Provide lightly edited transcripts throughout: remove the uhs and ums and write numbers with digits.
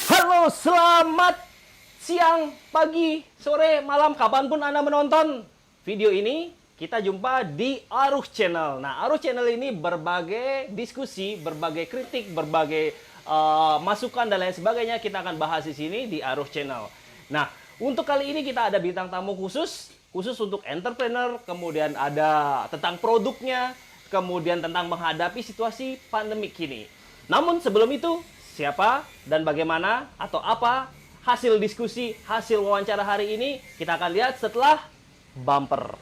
Halo, selamat siang, pagi, sore, malam, kapanpun Anda menonton video ini. Kita jumpa di Aruh Channel. Nah, Aruh Channel ini berbagai diskusi, berbagai kritik, berbagai masukan dan lain sebagainya kita akan bahas di sini di Aruh Channel. Nah, untuk kali ini kita ada bintang tamu khusus untuk entrepreneur, kemudian ada tentang produknya, kemudian tentang menghadapi situasi pandemik ini. Namun sebelum itu, siapa dan bagaimana atau apa hasil diskusi, hasil wawancara hari ini kita akan lihat setelah bumper.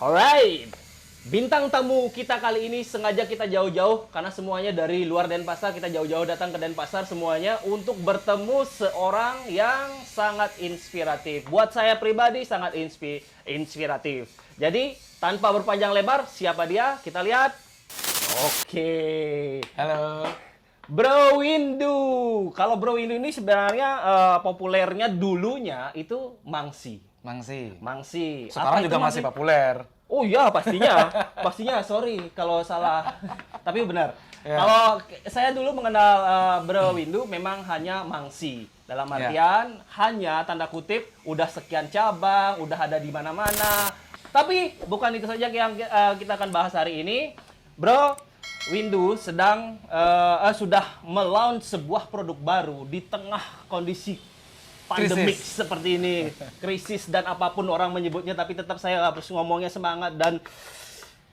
Alright, bintang tamu kita kali ini sengaja kita jauh-jauh karena semuanya dari luar Denpasar, kita jauh-jauh datang ke Denpasar semuanya untuk bertemu seorang yang sangat inspiratif. Buat saya pribadi sangat inspiratif. Jadi tanpa berpanjang lebar, siapa dia? Kita lihat. Oke. Halo. Bro Windu. Kalau Bro Windu ini sebenarnya populernya dulunya itu Mangsi. Mangsi. Sekarang juga masih populer. Oh iya, pastinya. Pastinya, sorry kalau salah. Tapi benar. Ya. Kalau saya dulu mengenal Bro Windu memang hanya Mangsi. Dalam artian hanya tanda kutip udah sekian cabang, udah ada di mana-mana. Tapi bukan itu saja yang kita akan bahas hari ini. Bro Windu sudah melaunch sebuah produk baru di tengah kondisi pandemik seperti ini, krisis dan apapun orang menyebutnya, tapi tetap saya harus ngomongnya semangat dan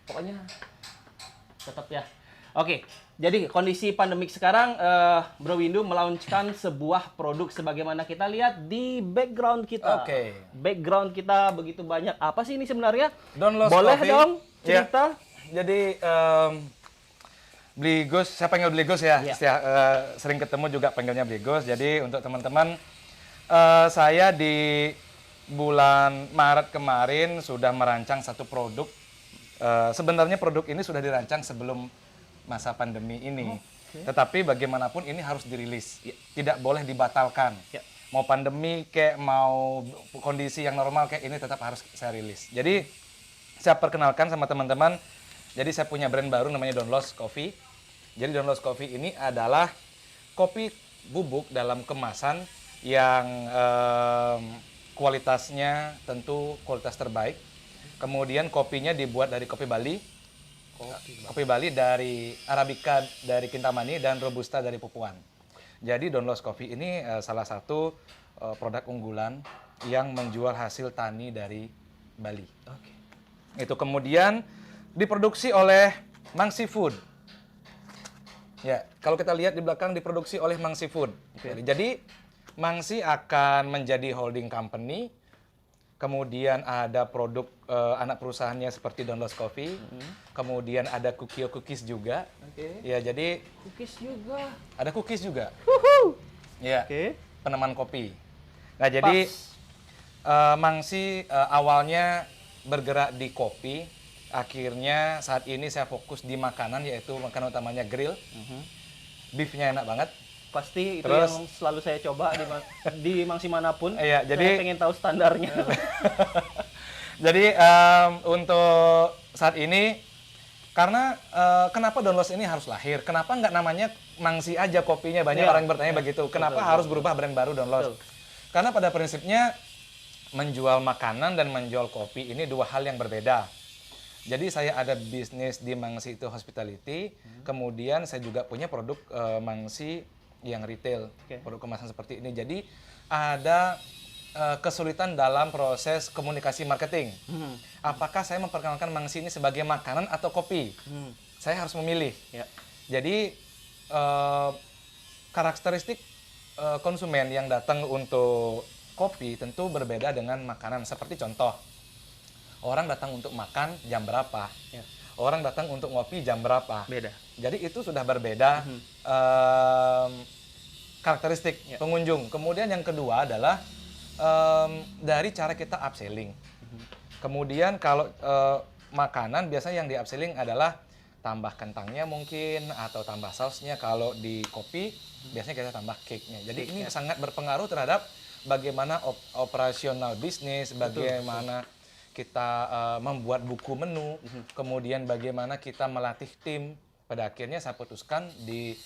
pokoknya tetap ya. Oke, jadi kondisi pandemik sekarang, Bro Windu melaunchkan sebuah produk sebagaimana kita lihat di background kita. Oke. Background kita begitu banyak. Apa sih ini sebenarnya? Don't Lost Boleh Coffee. dong Ya. cerita? Jadi Bligos, saya panggil Bligos ya. Sering ketemu juga panggilnya Bligos. Jadi untuk teman-teman, saya di bulan Maret kemarin sudah merancang satu produk. Sebenarnya produk ini sudah dirancang sebelum masa pandemi ini. Tetapi bagaimanapun ini harus dirilis. Tidak boleh dibatalkan. Mau pandemi kayak mau kondisi yang normal kayak ini tetap harus saya rilis. Jadi saya perkenalkan sama teman-teman. Jadi saya punya brand baru namanya Don't Lost Coffee. Jadi Don't Lost Coffee ini adalah kopi bubuk dalam kemasan yang kualitasnya tentu kualitas terbaik. Kemudian kopinya dibuat dari kopi Bali. Kopi Bali dari Arabica dari Kintamani dan Robusta dari Pupuan. Jadi Don't Lost Coffee ini salah satu produk unggulan yang menjual hasil tani dari Bali. Itu kemudian diproduksi oleh Mangsi Food. Ya, kalau kita lihat di belakang diproduksi oleh Mangsi Food. Jadi Mangsi akan menjadi holding company, kemudian ada produk anak perusahaannya seperti Don't Lost Coffee, kemudian ada cookies juga. Ya, jadi Cookies juga. ada cookies juga. Ya, Oke. peneman kopi. Nah, jadi Mangsi awalnya bergerak di kopi, akhirnya saat ini saya fokus di makanan, yaitu makanan utamanya grill. Beefnya enak banget. Pasti itu Terus, yang selalu saya coba di Mangsi manapun. Iya, jadi saya pengen tahu standarnya. Jadi untuk saat ini, karena kenapa Don't Lost ini harus lahir? Kenapa nggak namanya Mangsi aja kopinya? Banyak orang yang bertanya begitu. Kenapa harus berubah brand baru Don't Lost? Karena pada prinsipnya menjual makanan dan menjual kopi ini dua hal yang berbeda. Jadi saya ada bisnis di Mangsi itu hospitality, kemudian saya juga punya produk Mangsi yang retail, produk kemasan seperti ini. Jadi ada kesulitan dalam proses komunikasi marketing. Apakah saya memperkenalkan Mangsi ini sebagai makanan atau kopi? Saya harus memilih. Jadi karakteristik konsumen yang datang untuk kopi tentu berbeda dengan makanan. Seperti contoh, orang datang untuk makan jam berapa? Orang datang untuk ngopi jam berapa? Beda. Jadi itu sudah berbeda karakteristik pengunjung. Kemudian yang kedua adalah dari cara kita upselling. Kemudian kalau makanan biasanya yang di upselling adalah tambah kentangnya mungkin atau tambah sausnya. Kalau di kopi biasanya kita tambah cake-nya. Jadi ini sangat berpengaruh terhadap bagaimana operasional bisnis, bagaimana kita membuat buku menu, kemudian bagaimana kita melatih tim. Pada akhirnya saya putuskan di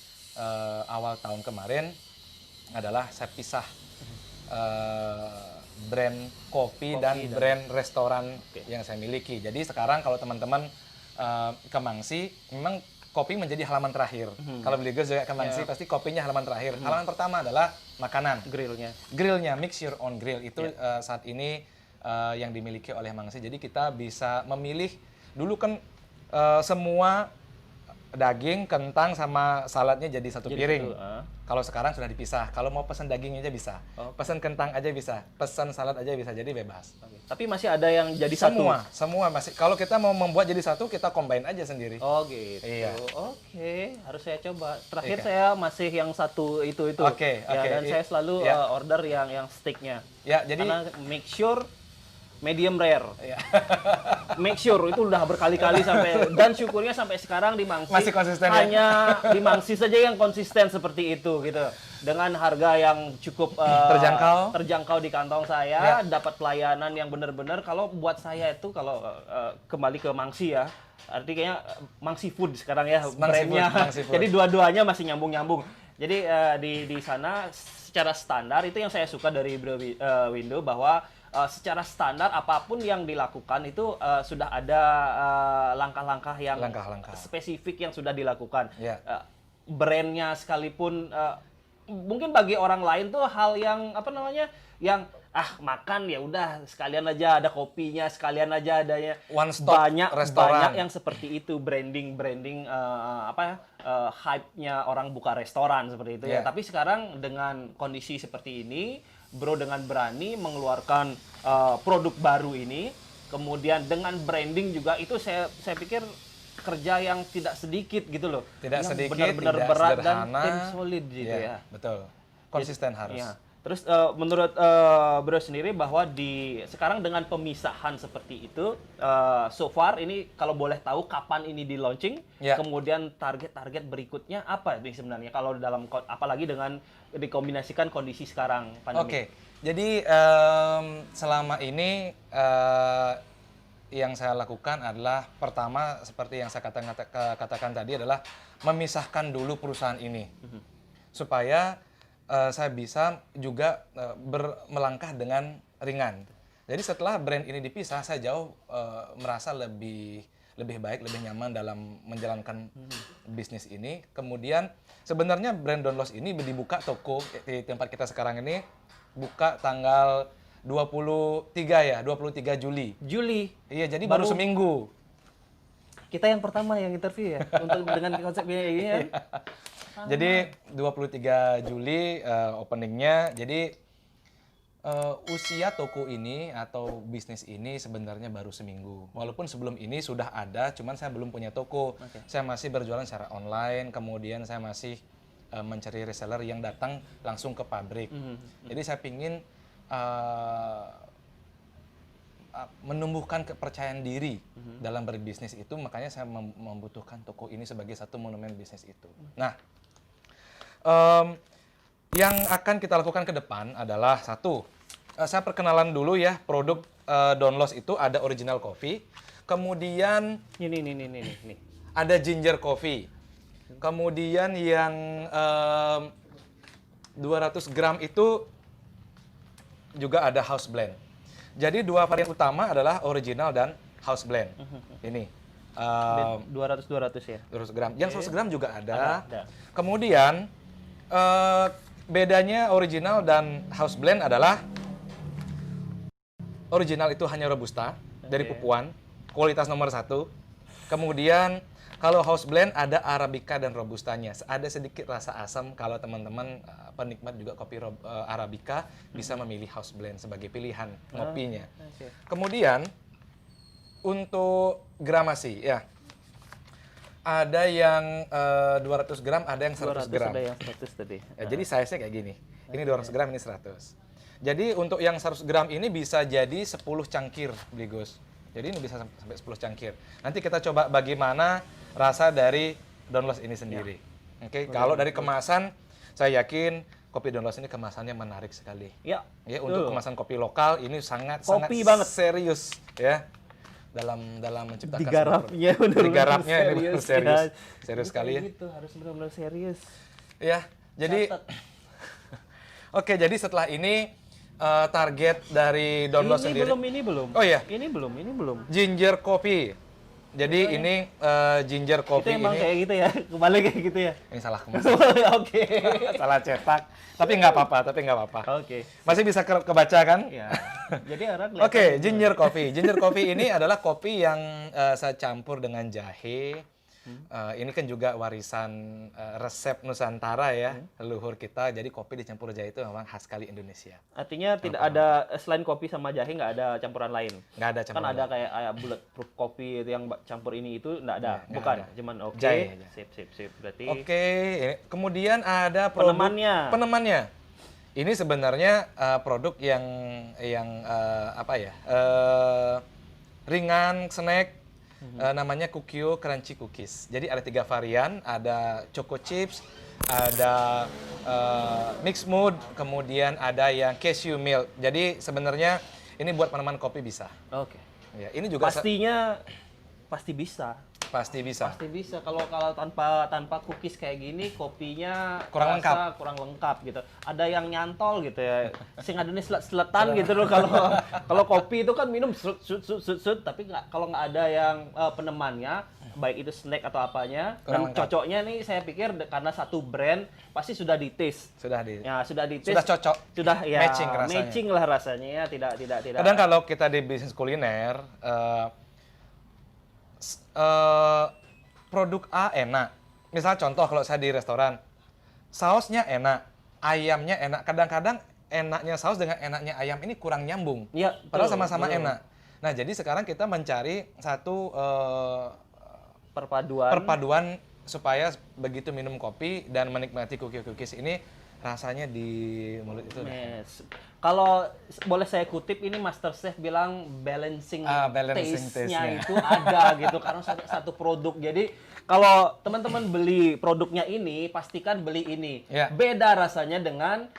awal tahun kemarin adalah saya pisah brand kopi dan brand restoran yang saya miliki. Jadi sekarang kalau teman-teman ke Mangsi, memang kopi menjadi halaman terakhir. Kalau beli gus juga ke Mangsi, pasti kopinya halaman terakhir. Halaman pertama adalah makanan. Grillnya, mix your own grill. Itu saat ini yang dimiliki oleh Mangsi. Jadi kita bisa memilih, dulu kan semua daging, kentang, sama saladnya jadi satu piring. Kalau sekarang sudah dipisah. Kalau mau pesan daging aja bisa. Pesan kentang aja bisa. Pesan salad aja bisa. Jadi bebas. Tapi masih ada yang jadi Semua masih. Kalau kita mau membuat jadi satu, kita combine aja sendiri. Oh gitu. Iya. Oke, harus saya coba. Terakhir saya masih yang satu itu. Oke. Dan saya selalu order yang steaknya. Ya, jadi karena make sure medium rare. Make sure itu udah berkali-kali sampai, dan syukurnya sampai sekarang di Mangsi masih konsisten. Hanya di Mangsi saja yang konsisten seperti itu gitu. Dengan harga yang cukup terjangkau di kantong saya, dapat pelayanan yang benar-benar. Kalau buat saya itu kalau kembali ke Mangsi ya, artinya Mangsi Food sekarang ya brandnya. Jadi dua-duanya masih nyambung-nyambung. Jadi di sana secara standar itu yang saya suka dari Bro Window, bahwa secara standar apapun yang dilakukan itu sudah ada langkah-langkang yang spesifik yang sudah dilakukan. Brandnya sekalipun mungkin bagi orang lain tuh hal yang yang makan ya udah sekalian aja ada kopinya, sekalian aja adanya. Banyak yang seperti itu, branding hype-nya orang buka restoran seperti itu ya. Tapi sekarang dengan kondisi seperti ini, Bro dengan berani mengeluarkan produk baru ini, kemudian dengan branding juga, itu saya pikir kerja yang tidak sedikit gitu loh. Tidak yang sedikit, benar-benar tidak berat sederhana, dan tim solid gitu ya. Betul. Konsisten harus. Ya. Terus menurut Bro sendiri bahwa sekarang dengan pemisahan seperti itu, so far ini kalau boleh tahu kapan ini di launching, kemudian target-target berikutnya apa nih sebenarnya kalau dalam, apalagi dengan dikombinasikan kondisi sekarang pandemi. Jadi selama ini yang saya lakukan adalah, pertama seperti yang saya katakan tadi, adalah memisahkan dulu perusahaan ini supaya saya bisa juga melangkah dengan ringan. Jadi setelah brand ini dipisah, saya jauh merasa lebih baik, lebih nyaman dalam menjalankan bisnis ini. Kemudian sebenarnya brand Don Los ini dibuka toko di tempat kita sekarang ini, buka tanggal 23 Juli. Iya, jadi baru seminggu. Kita yang pertama yang interview ya untuk dengan konsep ini ya. Jadi 23 Juli openingnya. Jadi usia toko ini atau bisnis ini sebenarnya baru seminggu. Walaupun sebelum ini sudah ada, cuman saya belum punya toko. Saya masih berjualan secara online, kemudian saya masih mencari reseller yang datang langsung ke pabrik. Jadi saya pingin menumbuhkan kepercayaan diri dalam berbisnis itu, makanya saya membutuhkan toko ini sebagai satu monumen bisnis itu. Nah, yang akan kita lakukan ke depan adalah satu, saya perkenalan dulu ya produk Don Los itu. Ada original coffee, kemudian ini ada ginger coffee, kemudian yang 200 gram itu juga ada house blend. Jadi dua varian utama adalah original dan house blend. Ini 200 ya. 200 gram. Yang 100 gram juga ada. Kemudian bedanya original dan house blend adalah original itu hanya robusta dari Pupuan, kualitas nomor 1. Kemudian kalau house blend ada arabica dan robustanya. Ada sedikit rasa asam. Kalau teman-teman penikmat juga kopi arabica bisa memilih house blend sebagai pilihan ngopinya. Kemudian untuk gramasi ya. Ada yang 200 gram, ada yang 100 gram. Ada yang 100 tadi. Ya, jadi size-nya kayak gini. Ini 200 gram, ini 100. Jadi untuk yang 100 gram ini bisa jadi 10 cangkir, Bli Gus. Jadi ini bisa sampai 10 cangkir. Nanti kita coba bagaimana rasa dari Don Los ini sendiri. Oke, kalau dari kemasan, saya yakin kopi Don Los ini kemasannya menarik sekali. Ya. Ya, untuk kemasan kopi lokal ini sangat Kopi banget. serius ya. Dalam menciptakan Digarapnya sebuah produk. benar-benar Digarapnya ini serius, serius. ya. Serius sekali ya. Gitu, harus benar-benar serius. Ya, jadi Catat. oke, jadi setelah ini target dari Don Los sendiri. Ini belum. Oh iya. Ini belum. Ginger coffee. Jadi ini ginger Itu coffee emang ini kayak gitu ya, kembali kayak gitu ya. ini salah kemasan, Oke. salah cetak. Tapi nggak apa-apa. Oke. Masih bisa kebaca kan? Ya. Jadi orang kelihatan Oke, ginger coffee. Ginger coffee ini adalah kopi yang saya campur dengan jahe. Ini kan juga warisan resep Nusantara ya, leluhur kita. Jadi kopi dicampur jahe itu memang khas sekali Indonesia. Artinya tidak ada selain kopi sama jahe nggak ada campuran lain. Nggak ada Kan campuran. ada kayak bulletproof kopi itu yang campur ini itu nggak ada. Nggak Bukan, ada. cuman oke. Jahe aja. Sip. Berarti Oke, kemudian ada produk penemannya. Ini sebenarnya produk yang apa ya? Ringan, snack. Namanya Kukyo Crunchy Cookies. Jadi ada 3 varian, ada Choco Chips, ada Mixed Mood, kemudian ada yang Cashew Milk. Jadi sebenarnya ini buat peneman kopi bisa. oke. Ya, ini juga Pastinya pasti bisa. pasti bisa. Pasti bisa. Kalau tanpa cookies kayak gini, kopinya Kurang rasa kurang lengkap gitu. Ada yang nyantol gitu ya. Sing adanya selet-seletan gitu loh kalau kopi itu kan minum sut, tapi kalau nggak ada yang penemannya, baik itu snack atau apanya, Kurang dan lengkap. cocoknya nih saya pikir karena satu brand pasti sudah dites. Sudah dites. Sudah cocok. Sudah ya Matching rasanya. lah rasanya ya, tidak. Kadang kalau kita di bisnis kuliner, produk A enak. Misal contoh kalau saya di restoran, sausnya enak, ayamnya enak. Kadang-kadang enaknya saus dengan enaknya ayam ini kurang nyambung. Iya, Padahal betul, sama-sama betul. enak. Nah, jadi sekarang kita mencari satu Perpaduan. perpaduan supaya begitu minum kopi dan menikmati cookies ini rasanya di mulut itu. Yes. Kalau boleh saya kutip ini Master Chef bilang balancing balancing taste-nya taste-nya. itu ada gitu karena satu produk. Jadi kalau teman-teman beli produknya ini pastikan beli ini. Ya. Beda rasanya dengan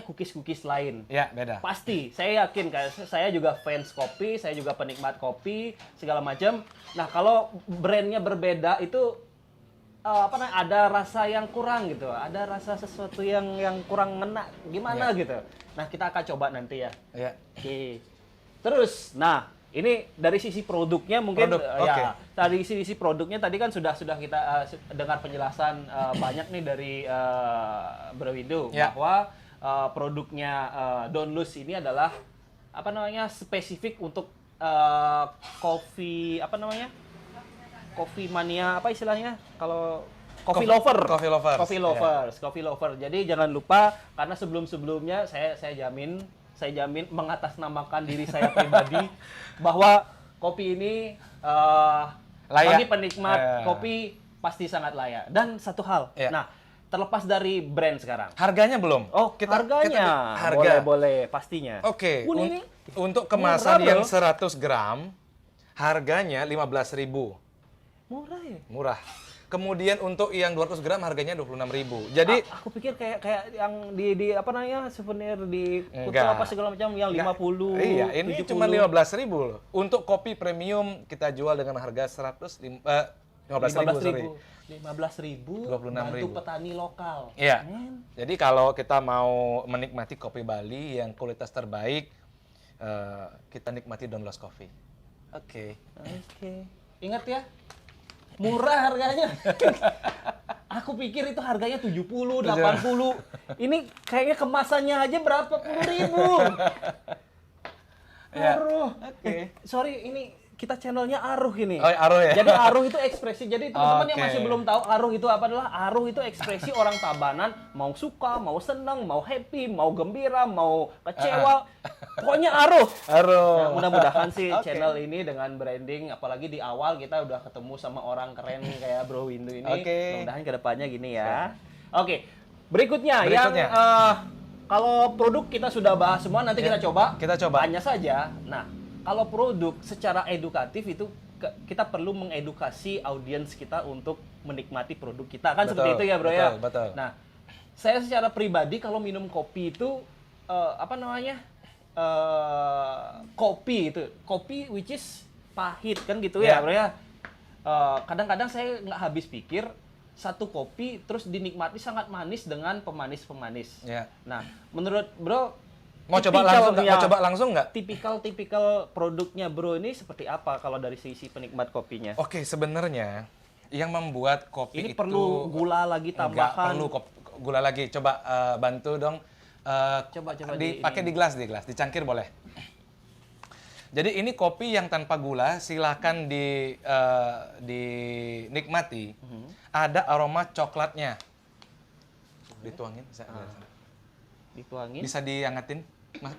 cookies-cookies lain. Ya, beda. Pasti, saya yakin kayak saya juga fans kopi, saya juga penikmat kopi segala macam. Nah, kalau brandnya berbeda itu ada rasa yang kurang gitu, ada rasa sesuatu yang kurang ngena gimana gitu. Nah, kita akan coba nanti ya. Ya. Oke. Terus, nah ini dari sisi produknya mungkin Oke. dari sisi produknya tadi kan sudah kita dengar penjelasan banyak nih dari Bro Windu Ya. bahwa produknya Don Los ini adalah spesifik untuk kopi Coffee mania apa istilahnya? Kalau coffee lover. Coffee lovers. Coffee lover. Jadi jangan lupa karena sebelum-sebelumnya saya jamin mengatasnamakan diri saya pribadi bahwa kopi ini Layak. bagi penikmat kopi pasti sangat layak. Dan satu hal. Ya. Nah, terlepas dari brand sekarang. Harganya belum? Oh, harganya. harga. Boleh, pastinya. Oke, Ini untuk kemasan murah, yang bro. 100 gram, harganya 15.000. Murah ya? Murah. Kemudian untuk yang 200 gram harganya 26.000. Jadi Aku pikir kayak yang di souvenir di Kuto Enggak. apa segala macam yang 50. iya, ini 70. cuma 15.000 loh. Untuk kopi premium kita jual dengan harga 15.000, sorry. 15.000 26.000. bantu petani lokal. Iya. Men. Jadi kalau kita mau menikmati kopi Bali yang kualitas terbaik, kita nikmati Don Los Coffee. Oke. Oke. Ingat ya, murah harganya. Aku pikir itu harganya 70, 80. Ini kayaknya kemasannya aja berapa puluh ribu. Ya. Aruh. Sorry, ini kita channelnya Aruh ini. Oh, Aruh ya? Jadi Aruh itu ekspresi. Jadi teman-teman yang Oke. masih belum tahu Aruh itu apa adalah Aruh itu ekspresi orang Tabanan mau suka, mau senang, mau happy, mau gembira, mau kecewa. Pokoknya Aruh. Aruh. Nah, mudah-mudahan sih Oke. channel ini dengan branding, apalagi di awal kita udah ketemu sama orang keren kayak Bro Windu ini. Oke. Mudah-mudahan kedepannya gini ya. Oke, berikutnya yang Berikutnya. kalau produk kita sudah bahas semua, nanti Ya, kita coba. kita coba. Hanya saja, nah kalau produk secara edukatif itu kita perlu mengedukasi audiens kita untuk menikmati produk kita kan Betul, seperti itu ya bro ya. betul. Nah, saya secara pribadi kalau minum kopi itu apa namanya kopi which is pahit kan gitu ya bro ya. Kadang-kadang saya nggak habis pikir satu kopi terus dinikmati sangat manis dengan pemanis-pemanis. Ya. Nah, menurut bro Mau coba langsung nggak? Mau coba langsung nggak? Tipikal produknya bro ini seperti apa kalau dari sisi penikmat kopinya? Oke, sebenarnya yang membuat kopi Ini itu perlu gula lagi nggak tambahan. perlu gula lagi. Coba bantu dong. Coba Pakai di gelas, dicangkir boleh. Jadi ini kopi yang tanpa gula, silakan dinikmati. Ada aroma coklatnya. Dituangin, Dituangin. bisa diangetin, Mas?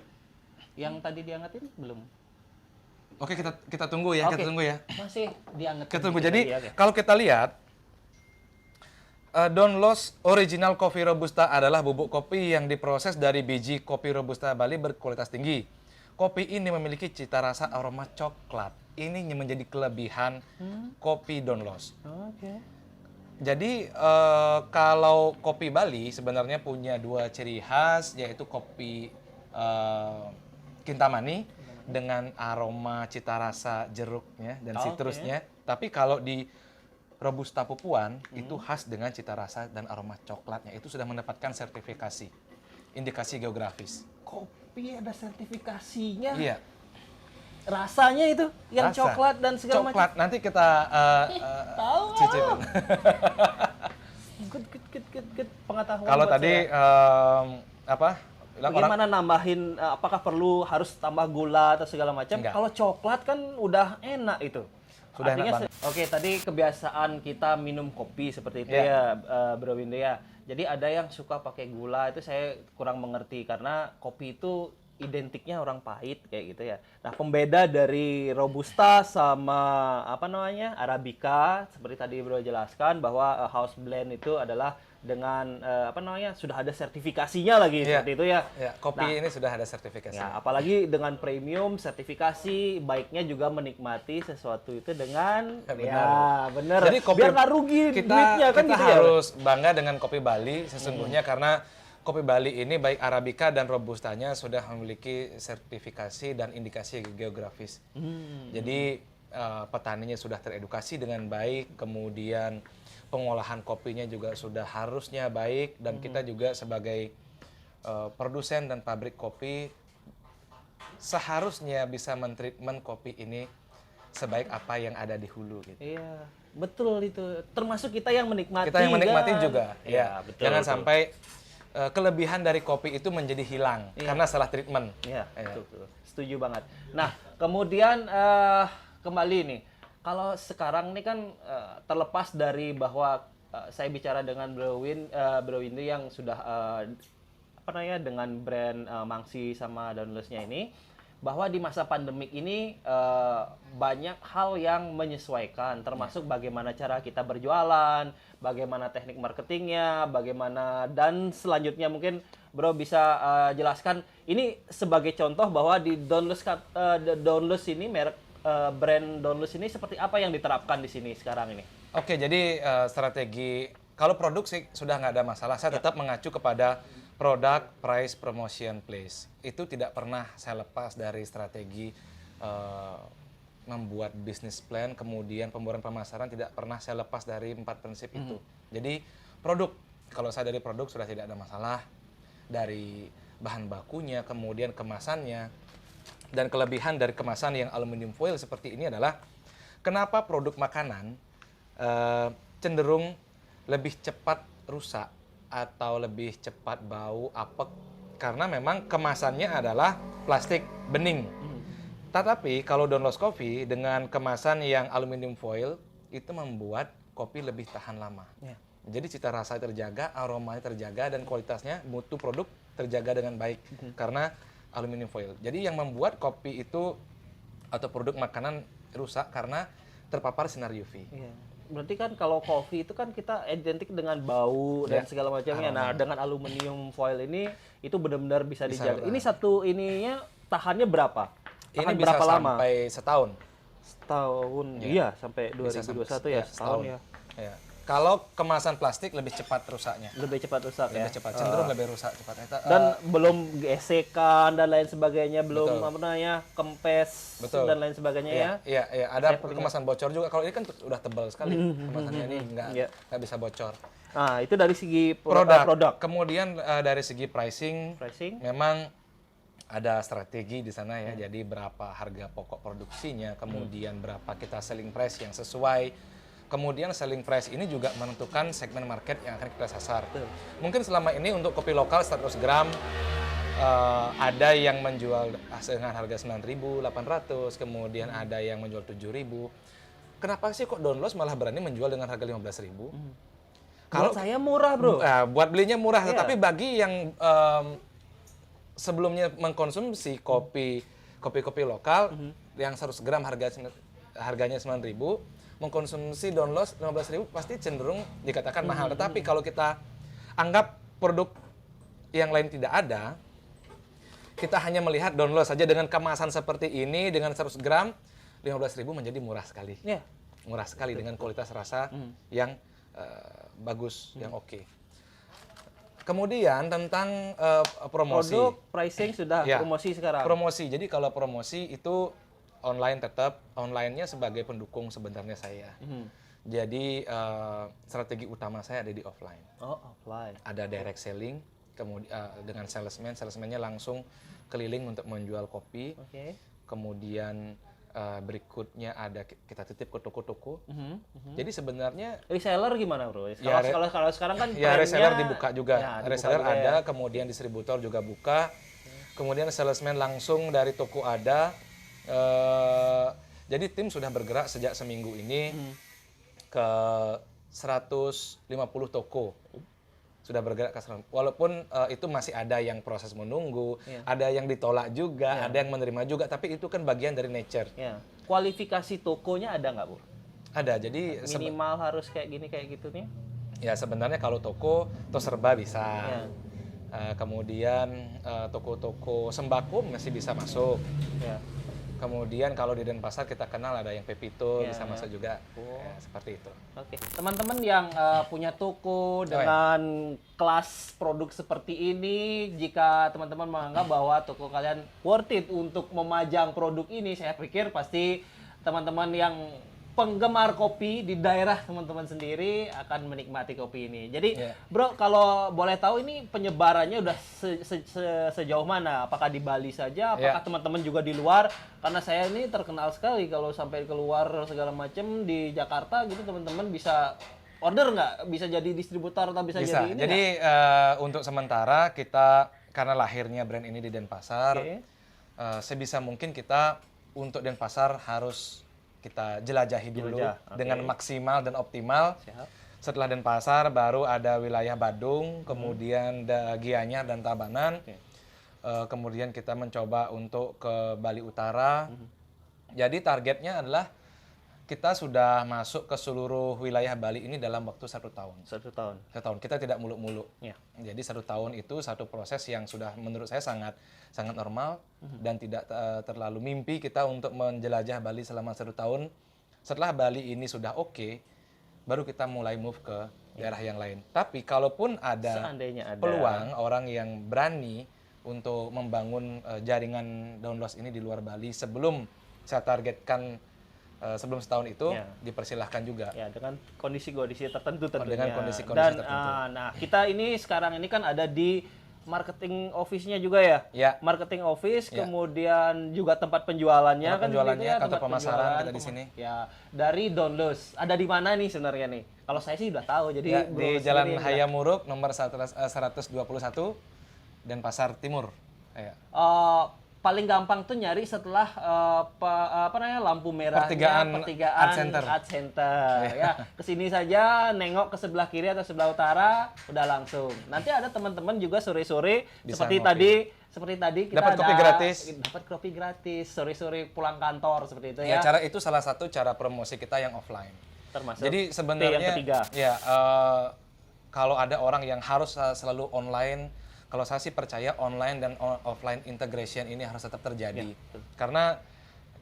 Yang tadi diangetin belum? Oke, kita tunggu ya, Oke. kita tunggu ya. Masih diangetin. Kita tunggu. dikit Jadi lagi, oke. kalau kita lihat, Don Los Original Coffee Robusta adalah bubuk kopi yang diproses dari biji kopi Robusta Bali berkualitas tinggi. Kopi ini memiliki cita rasa aroma coklat. Ini menjadi kelebihan kopi Don Los. Oke. Jadi kalau kopi Bali sebenarnya punya dua ciri khas, yaitu kopi Kintamani dengan aroma cita rasa jeruknya dan Oke. sitrusnya. Tapi kalau di Robusta Pupuan itu khas dengan cita rasa dan aroma coklatnya. Itu sudah mendapatkan sertifikasi, indikasi geografis. Kopi ada sertifikasinya. Iya. Rasanya itu yang Rasa. coklat dan segala macam. Coklat nanti kita Tahu. cicipin. Good. Pengetahuan. Kalau buat tadi saya. Bagaimana nambahin? Apakah perlu harus tambah gula atau segala macam? Enggak. Kalau coklat kan udah enak itu. Sudah Artinya enak Oke, tadi kebiasaan kita minum kopi seperti itu Iya. ya, Bro Windu ya. Jadi ada yang suka pakai gula, itu saya kurang mengerti karena kopi itu identiknya orang pahit kayak gitu ya. Nah, pembeda dari Robusta sama apa namanya? Arabica seperti tadi Bro jelaskan bahwa house blend itu adalah dengan apa namanya? Sudah ada sertifikasinya lagi Iya. seperti itu ya. Ya, kopi Nah, ini sudah ada sertifikasi. ya, apalagi dengan premium sertifikasi, baiknya juga menikmati sesuatu itu dengan Benar. ya bener. Jadi kopi Biar nggak rugi duitnya kan kita gitu ya. harus bangga dengan kopi Bali sesungguhnya karena kopi Bali ini baik Arabica dan Robustanya sudah memiliki sertifikasi dan indikasi geografis. Jadi petaninya sudah teredukasi dengan baik, kemudian pengolahan kopinya juga sudah harusnya baik dan kita juga sebagai produsen dan pabrik kopi seharusnya bisa mentreatment kopi ini sebaik apa yang ada di hulu gitu. Iya, betul itu. Termasuk kita yang menikmati. Kita yang menikmati kan? juga. Iya, betul. Jangan betul. sampai kelebihan dari kopi itu menjadi hilang Iya. karena salah treatment. Iya, Iya. betul. Setuju banget. Nah, kemudian kembali nih. Kalau sekarang ini kan terlepas dari bahwa saya bicara dengan Bro Windu yang sudah apa namanya dengan brand Mangsi sama Downless-nya ini, bahwa di masa pandemik ini banyak hal yang menyesuaikan, termasuk bagaimana cara kita berjualan, bagaimana teknik marketingnya, bagaimana dan selanjutnya mungkin Bro bisa jelaskan ini sebagai contoh bahwa di Downless ini merek brand Downless ini seperti apa yang diterapkan di sini sekarang ini? Oke, jadi strategi kalau produk sih sudah nggak ada masalah. Saya tetap mengacu kepada produk, price, promotion, place. Itu tidak pernah saya lepas dari strategi membuat business plan, kemudian pembuatan pemasaran tidak pernah saya lepas dari 4 prinsip itu. Jadi produk, kalau saya dari produk sudah tidak ada masalah. Dari bahan bakunya, kemudian kemasannya, dan kelebihan dari kemasan yang aluminium foil seperti ini adalah kenapa produk makanan cenderung lebih cepat rusak atau lebih cepat bau, apek, karena memang kemasannya adalah plastik bening. Tetapi kalau Don Los Coffee dengan kemasan yang aluminium foil itu membuat kopi lebih tahan lama. Ya. Jadi cita rasa terjaga, aromanya terjaga, dan kualitasnya mutu produk terjaga dengan baik karena aluminium foil. Jadi yang membuat kopi itu atau produk makanan rusak karena terpapar sinar UV. Iya. Berarti kan kalau kopi itu kan kita identik dengan bau dan Ya, segala macamnya. aroma. Nah, dengan aluminium foil ini itu benar-benar bisa Bisa dijaga. bertahan. Ini satu ininya tahannya berapa? Ini Tahan bisa berapa lama? sampai setahun. Setahun. Ya. Iya, sampai Bisa 2021 ya, setahun ya. Ya. Kalau kemasan plastik lebih cepat rusaknya. Lebih cepat rusak ya. Lebih cepat, cenderung lebih rusak cepat. Dan belum gesekan dan lain sebagainya, belum Betul. apa namanya, kempes Betul. dan lain sebagainya ya. Iya, iya. Ada kemasan bocor juga. Kalau ini kan udah tebal sekali kemasannya ini Iya. nggak bisa bocor. Nah, itu dari segi Produk. Kemudian dari segi pricing, pricing. memang ada strategi di sana ya. Jadi berapa harga pokok produksinya, kemudian berapa kita selling price yang sesuai. Kemudian selling price ini juga menentukan segmen market yang akan kita sasar. Betul. Mungkin selama ini untuk kopi lokal 100 gram ada yang menjual dengan harga 9.800, kemudian ada yang menjual 7.000. Kenapa sih kok Donlos malah berani menjual dengan harga 15.000? Kalau saya murah, Bro. Buat belinya murah, Iya. tetapi bagi yang sebelumnya mengkonsumsi kopi lokal yang 100 gram harganya 9.000, mengkonsumsi Donlos 15.000 pasti cenderung dikatakan mahal. Tetapi kalau kita anggap produk yang lain tidak ada, kita hanya melihat Donlos saja dengan kemasan seperti ini dengan 100 gram 15.000 menjadi murah sekali. Iya. Murah sekali dengan kualitas rasa yang bagus, yang oke. Kemudian tentang promosi. Produk pricing sudah, Ya. promosi sekarang. Promosi. Jadi kalau promosi itu online tetap, online-nya sebagai pendukung sebenarnya saya. Jadi strategi utama saya ada di offline. Oh, offline. Ada direct selling, kemudian dengan salesman-nya langsung keliling untuk menjual kopi. Oke. Kemudian berikutnya ada kita titip ke toko-toko. Jadi sebenarnya Reseller gimana, Bro? Ya, Kalau sekarang kan ya trennya- reseller dibuka juga. Ya, dibuka Reseller juga ada, ya. kemudian distributor juga buka. Kemudian salesman langsung dari toko ada. Jadi tim sudah bergerak sejak seminggu ini ke 150 toko. Sudah bergerak ke 100. Walaupun itu masih ada yang proses menunggu, ada yang ditolak juga, ada yang menerima juga, tapi itu kan bagian dari nature. Ya. Kualifikasi tokonya ada nggak, Bu? Ada. Jadi Minimal harus kayak gini kayak gitu nih. ya sebenarnya kalau toko serba bisa. Ya. Kemudian toko-toko sembako masih bisa masuk. Ya. Kemudian kalau di Denpasar kita kenal ada yang Pepito Ya, bisa masuk juga. Oh. Ya, seperti itu. Oke, teman-teman yang punya toko dengan kelas produk seperti ini, jika teman-teman menganggap bahwa toko kalian worth it untuk memajang produk ini, saya pikir pasti teman-teman yang penggemar kopi di daerah teman-teman sendiri akan menikmati kopi ini. Jadi, Bro, kalau boleh tahu ini penyebarannya udah sejauh mana? Apakah di Bali saja? Apakah teman-teman juga di luar? Karena saya ini terkenal sekali kalau sampai keluar segala macam di Jakarta gitu, teman-teman bisa order nggak? Bisa jadi distributor atau bisa jadi ini? Jadi untuk sementara kita karena lahirnya brand ini di Denpasar, sebisa mungkin kita untuk Denpasar harus kita jelajahi dulu dengan maksimal dan optimal. Siap. Setelah Denpasar baru ada wilayah Badung, kemudian Gianyar dan Tabanan. Kemudian kita mencoba untuk ke Bali Utara. Jadi targetnya adalah kita sudah masuk ke seluruh wilayah Bali ini dalam waktu 1 tahun. 1 tahun. 1 tahun. Kita tidak muluk-muluk. Ya. Jadi 1 tahun itu satu proses yang sudah menurut saya sangat normal dan tidak terlalu mimpi kita untuk menjelajah Bali selama 1 tahun. Setelah Bali ini sudah oke, baru kita mulai move ke daerah yang lain. Tapi kalaupun Seandainya ada peluang orang yang berani untuk membangun jaringan download ini di luar Bali sebelum saya targetkan sebelum setahun itu dipersilahkan juga. Ya, dengan kondisi-kondisi tertentu tentunya. Dengan kondisi-kondisi tertentu. Nah, kita ini sekarang ini kan ada di marketing office-nya juga ya? Ya. Marketing office, kemudian juga tempat penjualannya kan penjualannya, begitu ya, kantor tempat pemasaran penjualan, kita di sini. Ya, dari Downloads. Ada di mana nih sebenarnya nih? Kalau saya sih udah tahu, jadi Di Jalan Hayam Muruk nomor 121 Denpasar Timur. Ya. Paling gampang tuh nyari setelah apa namanya lampu merahnya Pertigaan Art Center. Ya, kesini saja nengok ke sebelah kiri atau sebelah utara udah langsung. Nanti ada teman-teman juga sore-sore Bisa seperti tadi kita Dapat kopi gratis. dapat kopi gratis sore-sore pulang kantor seperti itu Ya, ya. itu salah satu cara promosi kita yang offline. Termasuk Jadi yang sebenarnya ketiga. ya kalau ada orang yang harus selalu online, kalau saya sih percaya online dan offline integration ini harus tetap terjadi. Karena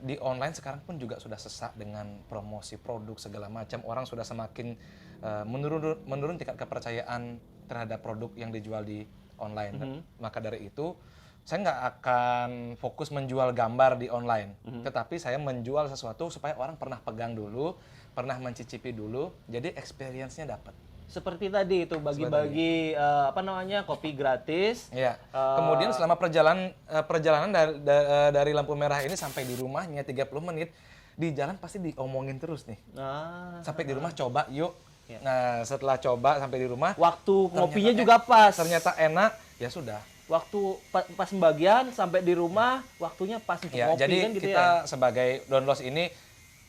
di online sekarang pun juga sudah sesak dengan promosi produk segala macam. Orang sudah semakin menurun tingkat kepercayaan terhadap produk yang dijual di online. Maka dari itu, saya nggak akan fokus menjual gambar di online, tetapi saya menjual sesuatu supaya orang pernah pegang dulu, pernah mencicipi dulu, jadi experience-nya dapat. Seperti tadi itu bagi-bagi kopi gratis. Ya. Kemudian selama perjalanan dari lampu merah ini sampai di rumahnya 30 menit, di jalan pasti diomongin terus nih. Sampai di rumah coba yuk. Ya. Nah, setelah coba sampai di rumah, Waktu ngopinya juga pas. ternyata enak, ya sudah. Waktu pas pembagian sampai di rumah, waktunya pas untuk Ya, ngopi jadi kan gitu kita ya. sebagai Downloss ini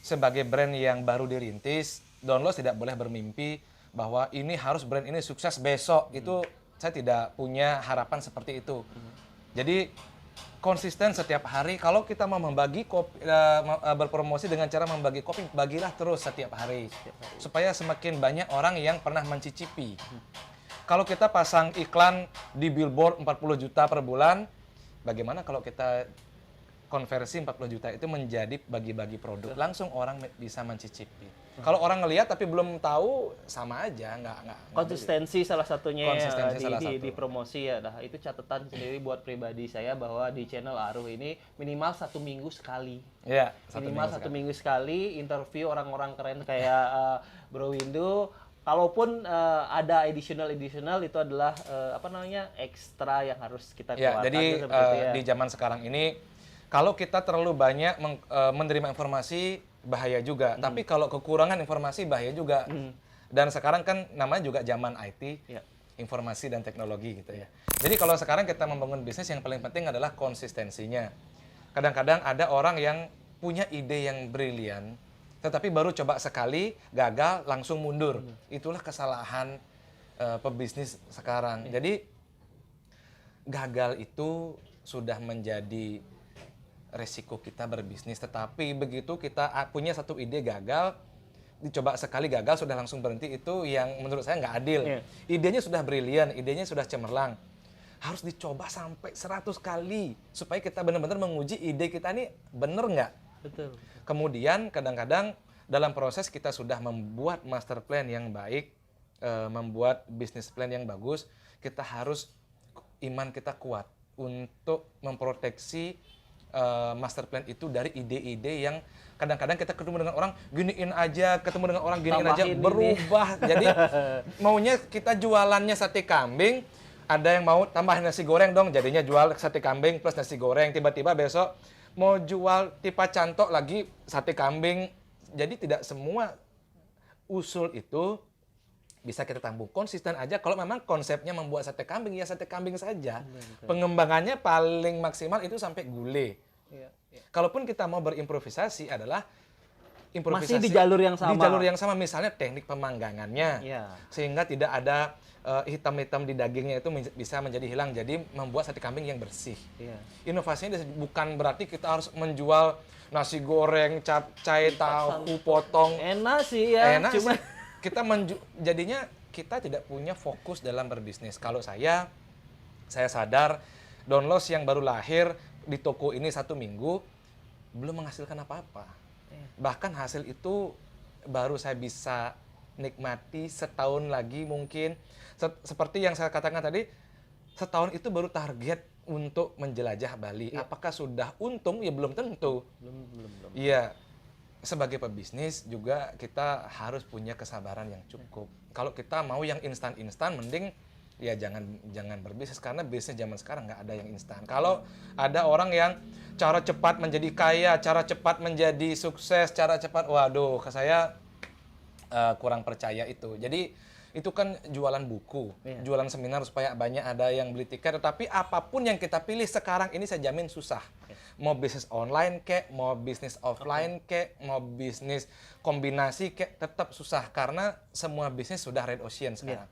sebagai brand yang baru dirintis, Downloss tidak boleh bermimpi bahwa ini harus brand ini sukses besok. Itu saya tidak punya harapan seperti itu. Jadi konsisten setiap hari. Kalau kita mau membagi kopi, berpromosi dengan cara membagi kopi, bagilah terus setiap hari. Supaya semakin banyak orang yang pernah mencicipi. Kalau kita pasang iklan di billboard 40 juta per bulan, bagaimana kalau kita konversi 40 juta itu menjadi bagi-bagi produk, langsung orang bisa mencicipi. Kalau orang ngelihat tapi belum tahu, sama aja, nggak Konsistensi salah satunya Konsistensi salah di satu. promosi ya. Nah, itu catatan sendiri buat pribadi saya bahwa di channel Aruh ini minimal 1 minggu sekali. Ya, Minimal satu minggu sekali interview orang-orang keren kayak Bro Windu. Kalaupun ada additional itu adalah ekstra yang harus kita Ya, keluarkan. jadi seperti itu ya. di zaman sekarang ini, kalau kita terlalu banyak menerima informasi, bahaya juga. Tapi kalau kekurangan informasi, bahaya juga. Dan sekarang kan namanya juga zaman IT, Ya. informasi dan teknologi gitu ya. Jadi kalau sekarang kita membangun bisnis, yang paling penting adalah konsistensinya. Kadang-kadang ada orang yang punya ide yang brilian, tetapi baru coba sekali, gagal, langsung mundur. Itulah kesalahan pebisnis sekarang. Jadi gagal itu sudah menjadi resiko kita berbisnis. Tetapi begitu kita punya satu ide gagal, dicoba sekali gagal, sudah langsung berhenti, itu yang menurut saya nggak adil. Iya. Idenya sudah brilian, idenya sudah cemerlang. Harus dicoba sampai 100 kali, supaya kita benar-benar menguji ide kita ini benar nggak. Betul. Kemudian kadang-kadang dalam proses kita sudah membuat master plan yang baik, membuat bisnis plan yang bagus, kita harus iman kita kuat untuk memproteksi master plan itu dari ide-ide yang kadang-kadang kita ketemu dengan orang giniin aja, ketemu dengan orang giniin aja, Tambahin ini. berubah. Jadi maunya kita jualannya sate kambing, ada yang mau tambahin nasi goreng dong, jadinya jual sate kambing plus nasi goreng. Tiba-tiba besok mau jual tipa cantok lagi sate kambing. Jadi tidak semua usul itu bisa kita tampung. Konsisten aja. Kalau memang konsepnya membuat sate kambing, ya sate kambing saja. Pengembangannya paling maksimal itu sampai gulai. Iya. Kalaupun kita mau berimprovisasi adalah improvisasi Masih di jalur yang sama. Di jalur yang sama, misalnya teknik pemanggangannya. Iya. Sehingga tidak ada hitam-hitam di dagingnya itu bisa menjadi hilang. Jadi membuat sate kambing yang bersih. Iya. Inovasinya bukan berarti kita harus menjual nasi goreng, capcay, tahu, potong. Enak sih ya. Enak Cuma sih. Jadinya kita tidak punya fokus dalam berbisnis. Kalau saya sadar Downloss yang baru lahir di toko ini 1 minggu belum menghasilkan apa-apa. Bahkan hasil itu baru saya bisa nikmati setahun lagi mungkin. Seperti yang saya katakan tadi, setahun itu baru target untuk menjelajah Bali. Apakah sudah untung? Ya belum tentu. belum. Iya. Sebagai pebisnis juga kita harus punya kesabaran yang cukup. Kalau kita mau yang instan-instan, mending ya jangan berbisnis, karena bisnis zaman sekarang nggak ada yang instan. Kalau ada orang yang cara cepat menjadi kaya, cara cepat menjadi sukses, cara cepat, waduh, ke saya kurang percaya itu. Jadi itu kan jualan buku, jualan seminar supaya banyak ada yang beli tiket. Tetapi apapun yang kita pilih sekarang ini saya jamin susah. Mau bisnis online kek, mau bisnis offline kek, mau bisnis kombinasi kek, tetap susah karena semua bisnis sudah red ocean sekarang.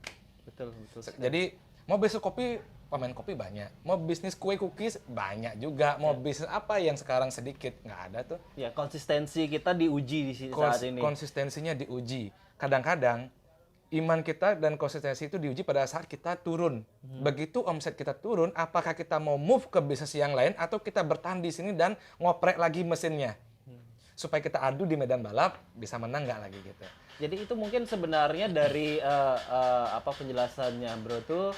Betul. Jadi mau bisnis kopi, pemain kopi banyak. Mau bisnis kue cookies banyak juga. Mau bisnis apa yang sekarang sedikit, nggak ada tuh. Ya, konsistensi kita diuji di saat ini. Konsistensinya diuji. Kadang-kadang iman kita dan konsistensi itu diuji pada saat kita turun. Begitu omset kita turun, apakah kita mau move ke bisnis yang lain atau kita bertahan di sini dan ngoprek lagi mesinnya? supaya kita adu di medan balap bisa menang nggak lagi gitu. Jadi itu mungkin sebenarnya dari apa penjelasannya Bro tuh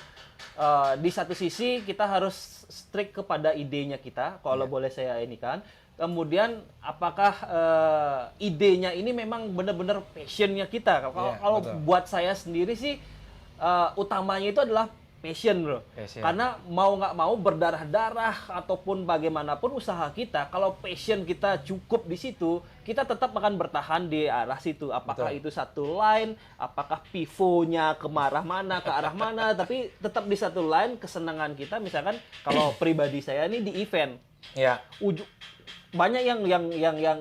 di satu sisi kita harus strict kepada idenya kita, kalau boleh saya ini kan. Kemudian apakah idenya ini memang benar-benar passionnya kita? Kalau betul. buat saya sendiri sih utamanya itu adalah passion, Bro. Passion. Karena mau nggak mau berdarah-darah ataupun bagaimanapun usaha kita, kalau passion kita cukup di situ, kita tetap akan bertahan di arah situ. Apakah Betul. itu satu line, apakah pivonya ke arah mana, ke arah mana, tapi tetap di satu line kesenangan kita. Misalkan kalau pribadi saya nih di event, Ya. banyak yang Menyarankan,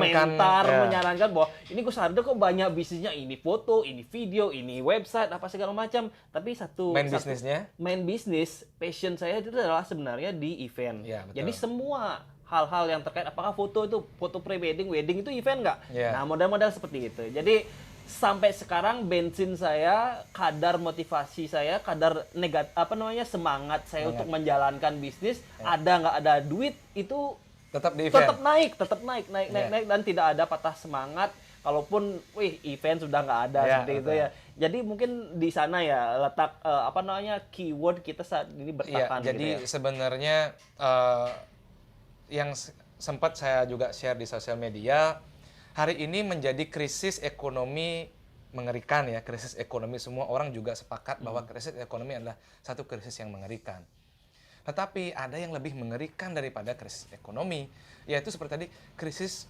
komentar ya. menyarankan bahwa ini Gus Hardo kok banyak bisnisnya, ini foto, ini video, ini website apa segala macam, tapi Bisnisnya? main bisnis passion saya itu adalah sebenarnya di event. Ya, betul. Jadi semua hal-hal yang terkait apakah foto itu foto pre-wedding, wedding itu event nggak? Ya. Nah, model-model seperti itu. Jadi sampai sekarang bensin saya, kadar motivasi saya, kadar semangat saya untuk menjalankan bisnis, ada nggak ada duit itu Tetap di event. tetap naik dan tidak ada patah semangat. Kalaupun, event sudah nggak ada Ya, seperti itu betul. ya. Jadi mungkin di sana ya letak keyword kita saat ini bertahan. Iya, jadi gitu ya. sebenarnya yang sempat saya juga share di sosial media, hari ini menjadi krisis ekonomi mengerikan ya, krisis ekonomi semua orang juga sepakat bahwa krisis ekonomi adalah satu krisis yang mengerikan. Tetapi ada yang lebih mengerikan daripada krisis ekonomi, yaitu seperti tadi krisis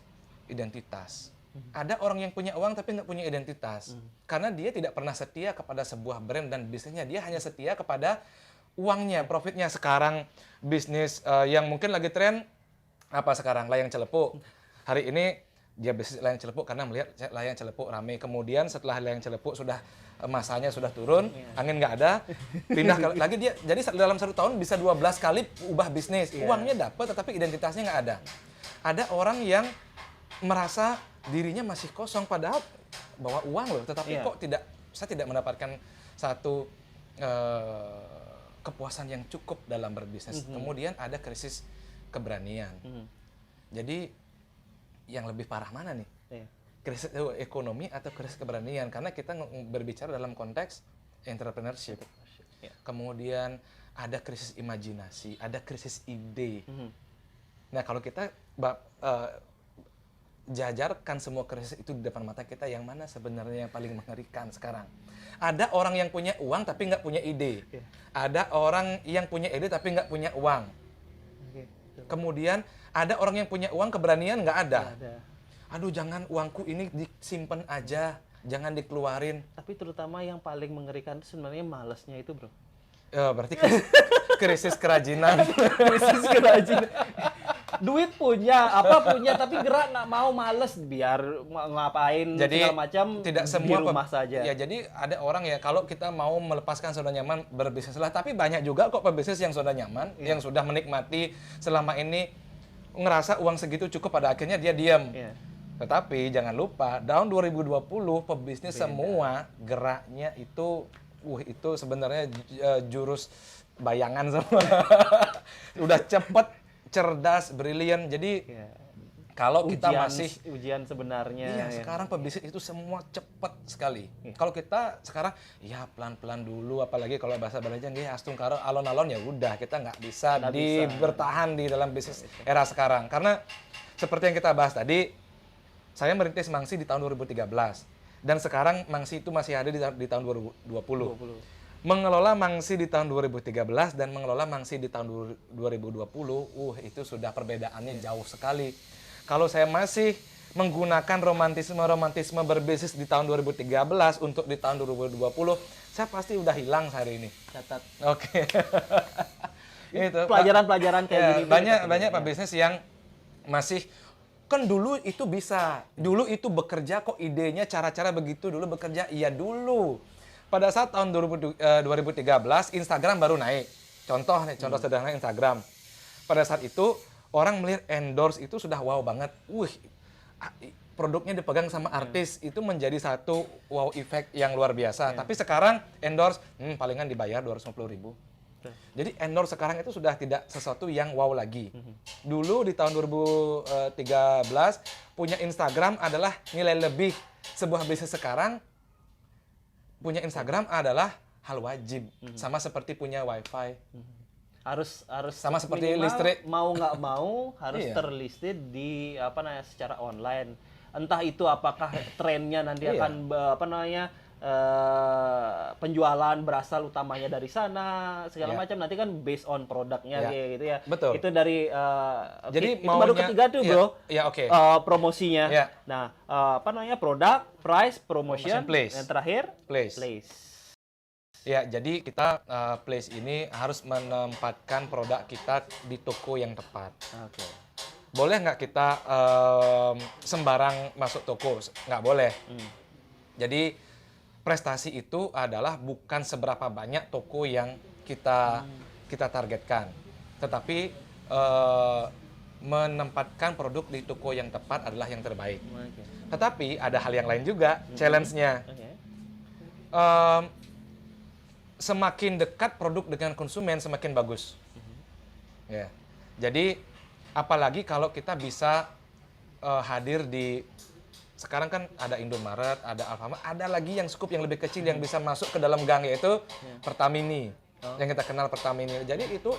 identitas. Ada orang yang punya uang tapi nggak punya identitas, karena dia tidak pernah setia kepada sebuah brand dan bisnisnya, dia hanya setia kepada uangnya, profitnya. Sekarang bisnis yang mungkin lagi tren apa sekarang, layang celepuk. Hari ini dia bisnis layang celepuk karena melihat layang celepuk ramai. Kemudian setelah layang celepuk sudah masanya sudah turun, angin nggak ada, pindah lagi dia. Jadi dalam 1 tahun bisa 12 kali ubah bisnis. Uangnya dapat tetapi identitasnya nggak ada. Ada orang yang merasa dirinya masih kosong padahal bawa uang loh, tetapi kok saya tidak mendapatkan satu kepuasan yang cukup dalam berbisnis. Kemudian ada krisis keberanian. Jadi yang lebih parah mana nih? Krisis ekonomi atau krisis keberanian? Karena kita berbicara dalam konteks entrepreneurship. Kemudian ada krisis imajinasi, ada krisis ide. Nah, kalau kita jajarkan semua krisis itu di depan mata kita, yang mana sebenarnya yang paling mengerikan sekarang? Ada orang yang punya uang tapi nggak punya ide. Ada orang yang punya ide tapi nggak punya uang. Kemudian ada orang yang punya uang, keberanian nggak ada. Aduh, jangan uangku ini disimpan aja, jangan dikeluarin. Tapi terutama yang paling mengerikan itu sebenarnya malesnya itu, Bro. Berarti krisis kerajinan. Krisis kerajinan. Duit punya, tapi gerak nggak mau, males biar ngapain Jadi segala macam tidak di semua rumah saja. Ya, jadi ada orang ya kalau kita mau melepaskan zona nyaman berbisnis lah, tapi banyak juga kok pebisnis yang sudah nyaman, yang sudah menikmati selama ini ngerasa uang segitu cukup, pada akhirnya dia diam. Tetapi jangan lupa tahun 2020 pebisnis semua geraknya itu sebenarnya jurus bayangan semua. Udah cepet, cerdas, brilian. Jadi kalau kita masih ujian sebenarnya. Sekarang pebisnis itu semua cepat sekali. Kalau kita sekarang pelan-pelan dulu, apalagi kalau bahasa Belanda astung karo alon-alon, ya udah kita nggak bisa bertahan di dalam bisnis era sekarang. Karena seperti yang kita bahas tadi, saya merintis Mangsi di tahun 2013 dan sekarang Mangsi itu masih ada di tahun 2020. Mengelola Mangsi di tahun 2013 dan mengelola Mangsi di tahun 2020, itu sudah perbedaannya jauh sekali. Kalau saya masih menggunakan romantisme berbisnis di tahun 2013 untuk di tahun 2020, saya pasti udah hilang hari ini. Catat. Oke. Itu Pelajaran-pelajaran kayak gini. Banyak pebisnis yang masih kan dulu itu bisa, dulu itu bekerja kok, idenya cara-cara begitu dulu bekerja. Iya dulu. Pada saat tahun 2013 Instagram baru naik. Contoh sederhana Instagram. Pada saat itu orang melihat endorse itu sudah wow banget. Produknya dipegang sama artis, itu menjadi satu wow effect yang luar biasa. Tapi sekarang endorse palingan dibayar 250.000. Jadi endorse sekarang itu sudah tidak sesuatu yang wow lagi. Dulu di tahun 2013 punya Instagram adalah nilai lebih. Sebuah bisnis sekarang punya Instagram adalah hal wajib. Sama seperti punya wifi. Harus Sama seperti minimal, listrik. mau nggak mau harus Iya. terlisted di apa namanya secara online. Entah itu apakah trennya nanti Iya. akan apa namanya penjualan berasal utamanya dari sana segala Iya. macam, nanti kan based on produknya Iya. kayak gitu ya. Betul. Itu dari Jadi itu baru maunya- ketiga tuh iya, bro. iya, oke. Promosinya. Iya. Nah apa namanya produk, price, promotion, Promotion, place. yang terakhir Place. Ya, jadi kita place ini harus menempatkan produk kita di toko yang tepat. Oke. Boleh nggak kita sembarang masuk toko? Nggak boleh. Jadi prestasi itu adalah bukan seberapa banyak toko yang kita targetkan, tetapi menempatkan produk di toko yang tepat adalah yang terbaik. Oke. Tetapi ada hal yang lain juga, challenge-nya. Oke. Semakin dekat produk dengan konsumen, semakin bagus. Ya. Jadi, apalagi kalau kita bisa hadir di, sekarang kan ada Indomaret, ada Alfamart, ada lagi yang skup yang lebih kecil yang bisa masuk ke dalam gang, yaitu Pertamini. Yang kita kenal Pertamini. Jadi itu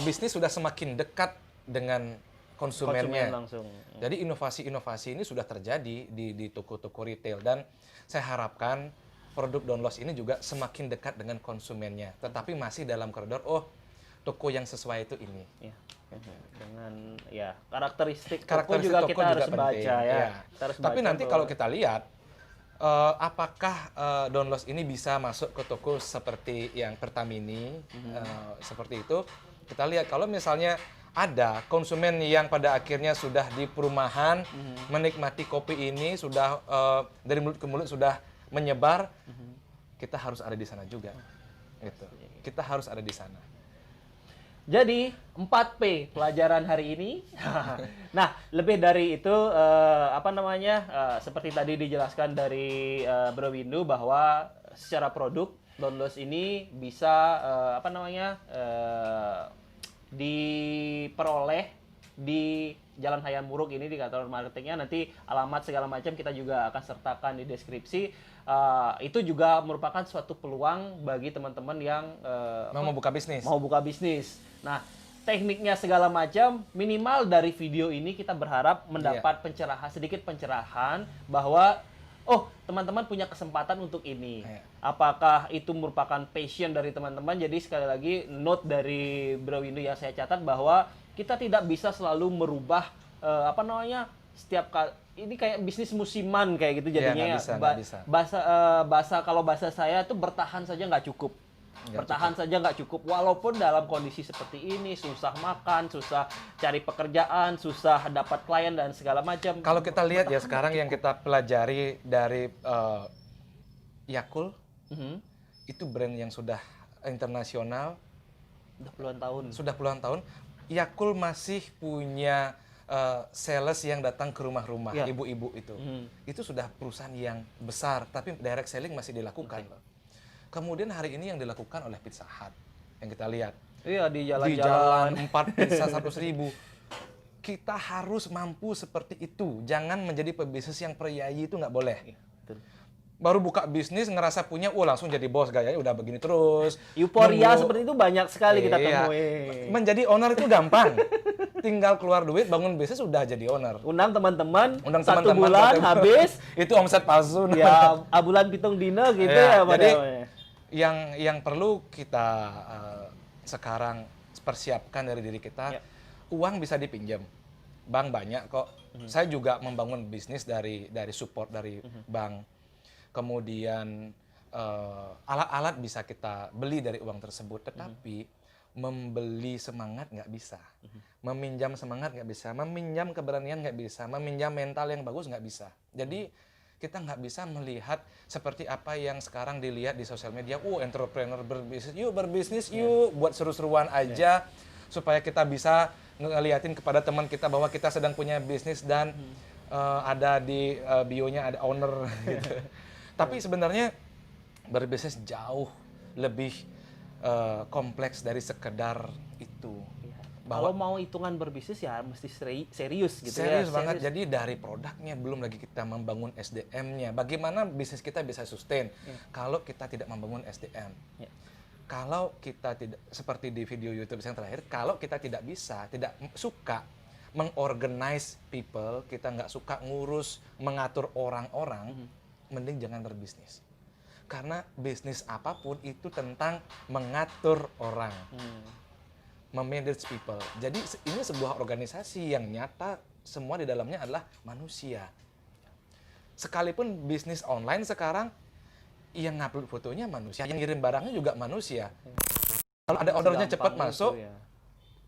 bisnis sudah semakin dekat dengan konsumennya. Konsumen langsung. Jadi inovasi-inovasi ini sudah terjadi di toko-toko retail, dan saya harapkan produk Downloss ini juga semakin dekat dengan konsumennya, tetapi masih dalam koridor toko yang sesuai itu ini. Ya. Dengan ya karakteristik toko Karakteristik juga toko kita juga harus penting, baca ya. ya. Kita harus Tapi baca nanti bahwa- kalau kita lihat apakah Downloss ini bisa masuk ke toko seperti yang Pertamini, seperti itu, kita lihat kalau misalnya ada konsumen yang pada akhirnya sudah di perumahan menikmati kopi ini, sudah dari mulut ke mulut sudah menyebar, kita harus ada di sana juga. Gitu. Kita harus ada di sana. Jadi 4P pelajaran hari ini. Nah, lebih dari itu apa namanya? Seperti tadi dijelaskan dari Bro Windu bahwa secara produk Downloss ini bisa apa namanya? Diperoleh di Jalan Hayam Murug ini di kantor marketingnya. Nanti alamat segala macam kita juga akan sertakan di deskripsi. Itu juga merupakan suatu peluang bagi teman-teman yang Mau buka bisnis. mau buka bisnis. Nah, tekniknya segala macam, minimal dari video ini kita berharap mendapat pencerahan, sedikit pencerahan bahwa teman-teman punya kesempatan untuk ini. Iya. Apakah itu merupakan passion dari teman-teman? Jadi sekali lagi note dari Bro Windu yang saya catat bahwa kita tidak bisa selalu merubah apa namanya setiap kali. Ini kayak bisnis musiman kayak gitu Iya, jadinya. nggak bisa. Kalau bahasa saya tuh bertahan saja nggak cukup. Bertahan saja nggak cukup, walaupun dalam kondisi seperti ini susah makan, susah cari pekerjaan, susah dapat klien dan segala macam. Kalau kita lihat ya sekarang yang kita pelajari dari Yakult, itu brand yang sudah internasional, Udah puluhan tahun. sudah puluhan tahun. Yakult masih punya sales yang datang ke rumah-rumah, Ya. ibu-ibu itu. Itu sudah perusahaan yang besar, tapi direct selling masih dilakukan. Kemudian hari ini yang dilakukan oleh Pizza Hut, yang kita lihat. Iya, di Di jalan-jalan. jalan 4 pizza 100.000. Kita harus mampu seperti itu. Jangan menjadi pebisnis yang priayi, itu nggak boleh. Betul. Baru buka bisnis ngerasa punya, langsung jadi bos, gayanya udah begini terus. Euforia Nunggu- seperti itu banyak sekali kita Iya. temui. Menjadi owner itu gampang. Tinggal keluar duit, bangun bisnis, udah jadi owner. Undang teman-teman, Undang 1 teman-teman, bulan satu- habis, Itu omset palsu. ya abulan pitung dina gitu Iya, ya. jadi padahal. yang perlu kita sekarang persiapkan dari diri kita, Ya. uang bisa dipinjam, bank banyak kok. Saya juga membangun bisnis dari support dari bank. Kemudian alat-alat bisa kita beli dari uang tersebut, tetapi membeli semangat nggak bisa, meminjam semangat nggak bisa, meminjam keberanian nggak bisa, meminjam mental yang bagus nggak bisa. Jadi kita nggak bisa melihat seperti apa yang sekarang dilihat di sosial media. Entrepreneur berbisnis yuk, buat seru-seruan aja supaya kita bisa ngeliatin kepada teman kita bahwa kita sedang punya bisnis dan ada di bio-nya ada owner gitu. Tapi sebenarnya berbisnis jauh lebih kompleks dari sekedar itu. Kalau mau hitungan berbisnis ya mesti serius gitu Serius ya. banget. Jadi dari produknya belum lagi kita membangun SDM-nya. Bagaimana bisnis kita bisa sustain kalau kita tidak membangun SDM? Ya. Kalau kita tidak, seperti di video YouTube yang terakhir, kalau kita tidak suka mengorganize people, kita nggak suka ngurus, mengatur orang-orang, mending jangan berbisnis. Karena bisnis apapun itu tentang mengatur orang. Memanage people. Jadi ini sebuah organisasi yang nyata semua di dalamnya adalah manusia. Sekalipun bisnis online sekarang yang ngupload fotonya manusia, yang ngirim barangnya juga manusia. Kalau ada ordernya cepat masuk,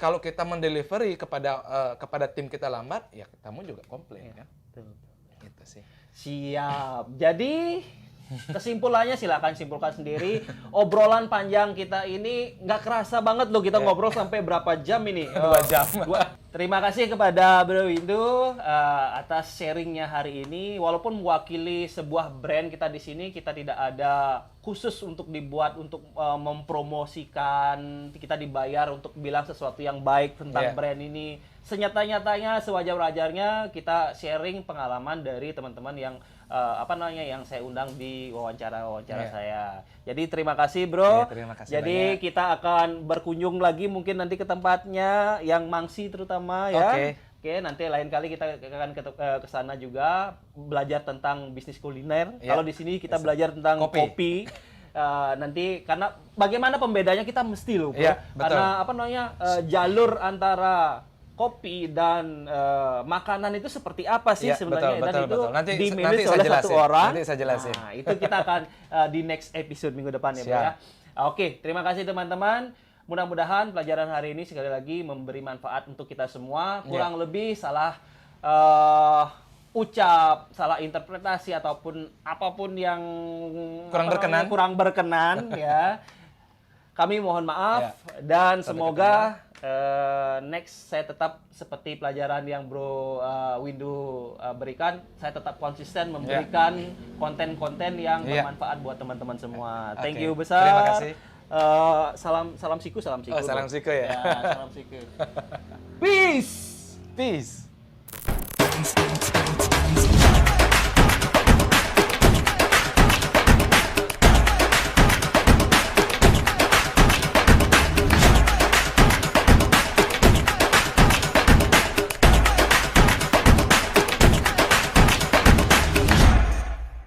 kalau kita mendelivery kepada tim kita lambat, ya kamu juga komplain kan. Betul. Gitu sih. Siap. Jadi kesimpulannya silakan simpulkan sendiri. Obrolan panjang kita ini nggak kerasa banget loh kita ngobrol sampai berapa jam ini? 2 jam. Terima kasih kepada Bro Windu atas sharingnya hari ini. Walaupun mewakili sebuah brand kita di sini, kita tidak ada khusus untuk dibuat untuk mempromosikan, kita dibayar untuk bilang sesuatu yang baik tentang brand ini. Senyata-nyatanya, sewajar-wajarnya kita sharing pengalaman dari teman-teman yang yang saya undang di wawancara saya. Jadi terima kasih Bro. Terima kasih Jadi banyak. kita akan berkunjung lagi mungkin nanti ke tempatnya yang Mangsi terutama ya. Oke, nanti lain kali kita akan ke sana juga belajar tentang bisnis kuliner. Kalau di sini kita belajar tentang kopi. Nanti karena bagaimana pembedanya kita mesti loh, Bro. Betul. Karena jalur antara kopi dan makanan itu seperti apa sih sebenarnya? Betul. Nanti dimanage saya oleh jelasin. satu orang. Nanti saya jelasin. Nah, itu kita akan di next episode minggu depan ya, Bro ya. Oke, terima kasih teman-teman. Mudah-mudahan pelajaran hari ini sekali lagi memberi manfaat untuk kita semua. Kurang lebih salah ucap, salah interpretasi ataupun apapun yang kurang berkenan ya. Kami mohon maaf dan semoga next saya tetap seperti pelajaran yang Bro Windu berikan, saya tetap konsisten memberikan konten-konten yang bermanfaat buat teman-teman semua. Thank you besar. Terima kasih. Salam siku. Oh, salam siku ya. Salam siku. Peace. Peace.